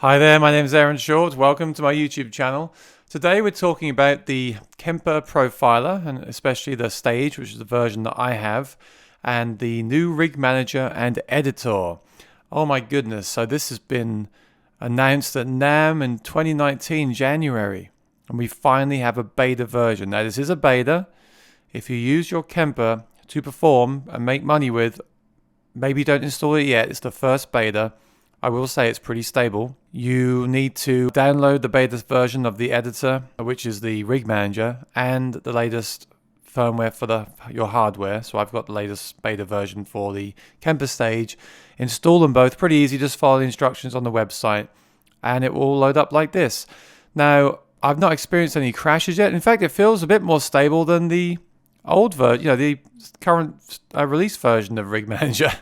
Hi there, my name is Aaron Short. Welcome to my YouTube channel. Today we're talking about the Kemper Profiler and especially the Stage, which is the version that I have, and the new Rig Manager and Editor. Oh my goodness, so this has been announced at NAMM in 2019, January, and we finally have a beta version. Now this is a beta. If you use your Kemper to perform and make money with, maybe don't install it yet. It's the first beta. I will say it's pretty stable. You need to download the beta version of the editor, which is the Rig Manager, and the latest firmware for your hardware. So I've got the latest beta version for the Kemper Stage. Install them both. Pretty easy. Just follow the instructions on the website, and it will load up like this. Now, I've not experienced any crashes yet. In fact, it feels a bit more stable than the old version, the current release version of Rig Manager.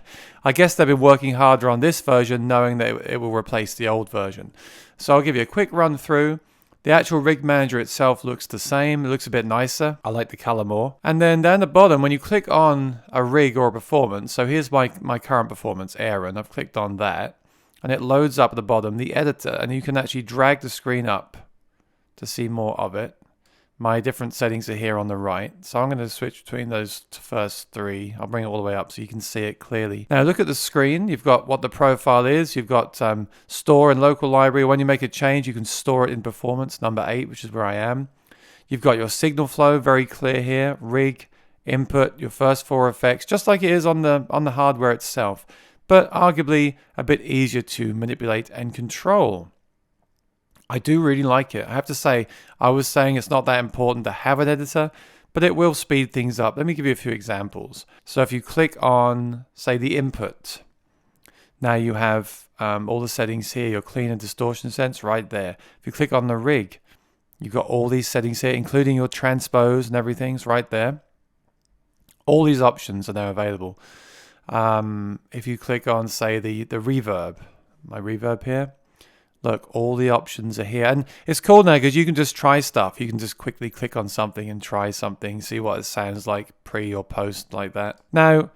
I guess they've been working harder on this version, knowing that it will replace the old version. So I'll give you a quick run through. The actual Rig Manager itself looks the same. It looks a bit nicer. I like the color more. And then down the bottom, when you click on a rig or a performance, so here's my current performance, Aaron. I've clicked on that, and it loads up at the bottom the editor, and you can actually drag the screen up to see more of it. My different settings are here on the right. So I'm going to switch between those first three. I'll bring it all the way up so you can see it clearly. Now look at the screen. You've got what the profile is. You've got store and local library. When you make a change, you can store it in performance, number 8, which is where I am. You've got your signal flow, very clear here. Rig, input, your first 4 effects, just like it is on the hardware itself, but arguably a bit easier to manipulate and control. I do really like it. I have to say, I was saying it's not that important to have an editor, but it will speed things up. Let me give you a few examples. So if you click on, say, the input, now you have all the settings here, your clean and distortion sense right there. If you click on the rig, you've got all these settings here, including your transpose and everything's right there. All these options are now available. If you click on, say, the reverb, my reverb here, look, all the options are here. And it's cool now because you can just try stuff. You can just quickly click on something and try something, see what it sounds like pre or post like that. Now,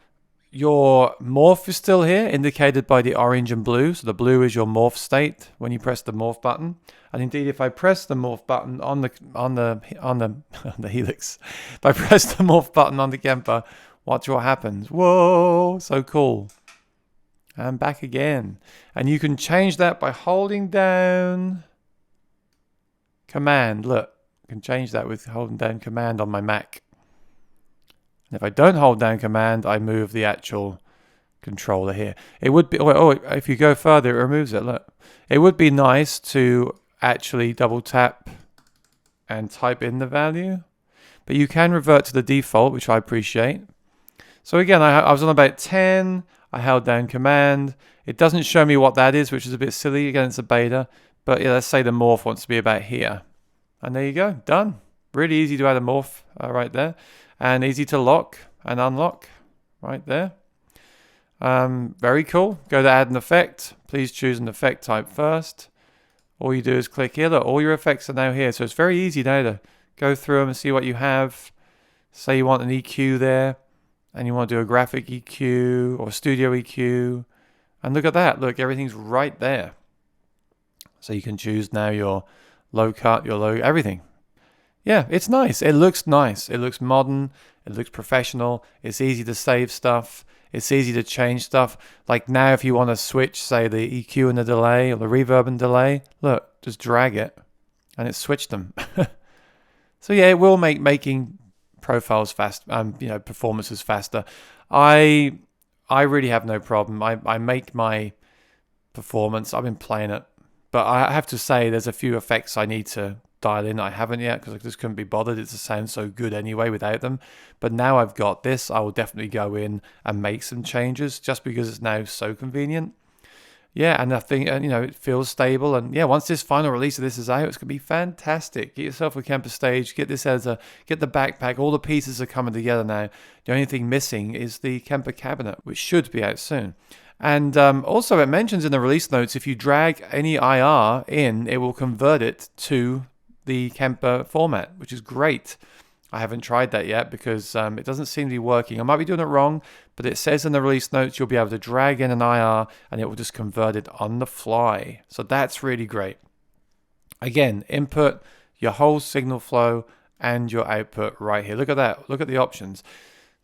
your morph is still here, indicated by the orange and blue. So the blue is your morph state when you press the morph button. And indeed, if I press the morph button on the Helix, if I press the morph button on the Kemper, watch what happens. Whoa, so cool. And back again. And you can change that by holding down Command. Look, I can change that with holding down Command on my Mac. And if I don't hold down Command, I move the actual controller here. It would be, if you go further, it removes it. Look, it would be nice to actually double tap and type in the value, but you can revert to the default, which I appreciate. So again, I was on about 10. I held down Command. It doesn't show me what that is, which is a bit silly. Again, it's a beta. But yeah, let's say the morph wants to be about here. And there you go. Done. Really easy to add a morph right there. And easy to lock and unlock right there. Very cool. Go to add an effect. Please choose an effect type first. All you do is click here. Look, all your effects are now here. So it's very easy now to go through them and see what you have. Say you want an EQ there. And you want to do a graphic EQ or studio EQ. And look at that. Look, everything's right there. So you can choose now your low cut, your low, everything. Yeah, it's nice. It looks nice. It looks modern. It looks professional. It's easy to save stuff. It's easy to change stuff. Like now, if you want to switch, say, the EQ and the delay or the reverb and delay, look, just drag it and it switched them. So yeah, it will make making profiles fast, performances faster. I really have no problem. I make my performance. I've been playing it, but I have to say there's a few effects I need to dial in. I haven't yet because I just couldn't be bothered. It just sounds so good anyway without them. But now I've got this, I will definitely go in and make some changes just because it's now so convenient. Yeah, and I think, it feels stable. And yeah, once this final release of this is out, it's going to be fantastic. Get yourself a Kemper Stage, get this as get the backpack. All the pieces are coming together now. The only thing missing is the Kemper cabinet, which should be out soon. And also it mentions in the release notes, if you drag any IR in, it will convert it to the Kemper format, which is great. I haven't tried that yet because it doesn't seem to be working. I might be doing it wrong, but it says in the release notes you'll be able to drag in an IR and it will just convert it on the fly. So that's really great. Again, input your whole signal flow and your output right here. Look at that. Look at the options.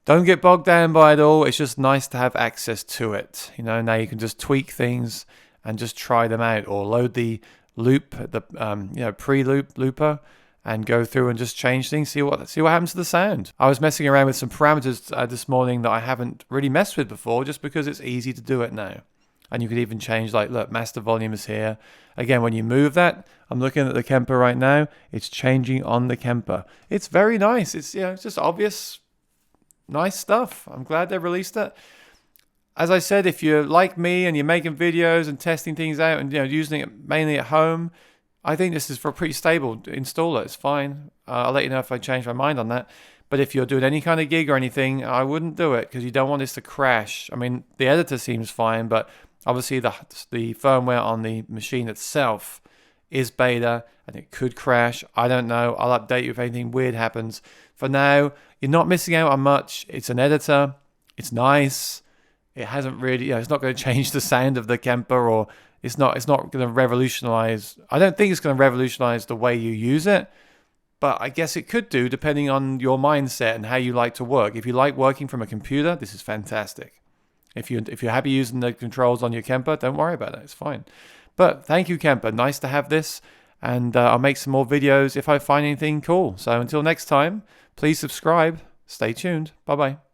Don't get bogged down by it all. It's just nice to have access to it. Now you can just tweak things and just try them out, or load the loop, the pre-loop looper, and go through and just change things. See what happens to the sound. I was messing around with some parameters this morning that I haven't really messed with before, just because it's easy to do it now. And you could even change, like, look, master volume is here. Again, when you move that, I'm looking at the Kemper right now. It's changing on the Kemper. It's very nice. It's it's just obvious, nice stuff. I'm glad they released it. As I said, if you're like me and you're making videos and testing things out and using it mainly at home, I think this is for a pretty stable installer. It's fine. I'll let you know if I change my mind on that. But if you're doing any kind of gig or anything, I wouldn't do it because you don't want this to crash. I mean, the editor seems fine, but obviously the firmware on the machine itself is beta and it could crash. I don't know. I'll update you if anything weird happens. For now, you're not missing out on much. It's an editor. It's nice. It hasn't really, it's not going to change the sound of the Kemper, or it's not going to revolutionize. I don't think it's going to revolutionize the way you use it. But I guess it could do, depending on your mindset and how you like to work. If you like working from a computer, this is fantastic. If you're happy using the controls on your Kemper, don't worry about it. It's fine. But thank you, Kemper. Nice to have this. And I'll make some more videos if I find anything cool. So until next time, please subscribe. Stay tuned. Bye-bye.